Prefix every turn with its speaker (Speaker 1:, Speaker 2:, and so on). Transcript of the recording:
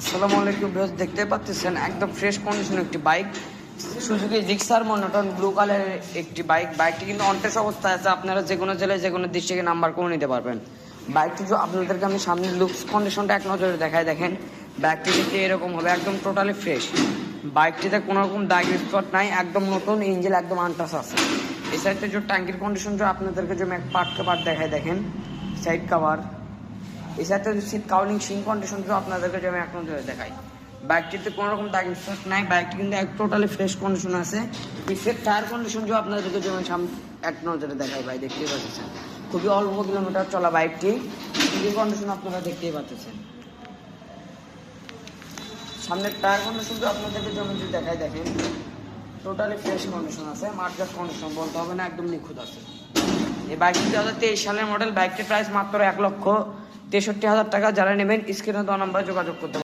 Speaker 1: আসসালামু আলাইকুম ভিউয়ার্স, দেখতে পাচ্ছেন একদম ফ্রেশ কন্ডিশন একটি bike Suzuki Gixxer monotone blue কালারের একটি বাইকটি কিন্তু অনটেস্ট অবস্থায় আছে। আপনারা যে কোনো জেলায় যে কোনো ডিস্ট্রিক্টে নাম্বার করে নিতে পারবেন। বাইকটি আপনাদেরকে আমি সামনে লুকস কন্ডিশনটা এক নজরে দেখায়। দেখেন বাইকটি দেখতে এরকম হবে, একদম টোটালি ফ্রেশ। বাইকটিতে কোনো রকম দাগ স্পট নাই, একদম নতুন, ইঞ্জিন একদম আনটাচ আছে। এই সাইডে যে ট্যাঙ্কির কন্ডিশন আপনাদেরকে যে পার্ট কে পার্ট দেখায়, দেখেন সাইড কভার, এই সাথে সিট কাউলিং সিং কন্ডিশন আপনাদেরকে যে আমি এক নজরে দেখাই। বাইকটিতে কোনো রকম দাগ স্পট নাই, বাইকটি কিন্তু এক টোটালি ফ্রেশ কন্ডিশন আছে। পিসের টায়ার কন্ডিশন আপনাদেরকে যে আমি এক নজরে দেখাই, ভাই দেখতেই পাচ্ছেন খুবই অল্প কিলোমিটার চলা বাইকটি। ইঞ্জিন কন্ডিশন আপনারা দেখতেই পাচ্ছেন। সামনের টায়ার কন্ডিশন আপনাদেরকে যে আমি দেখাই, দেখেন টোটালি ফ্রেশ কন্ডিশন আছে, মার্কেট কন্ডিশন বলতে হবে না, একদম নিখুঁত আছে। এই বাইকটি 2023 সালের মডেল। বাইকটির প্রাইস মাত্র 1,63,000 টাকা। যারা নেবেন স্ক্রিনে দেওয়া নাম্বারে যোগাযোগ করতে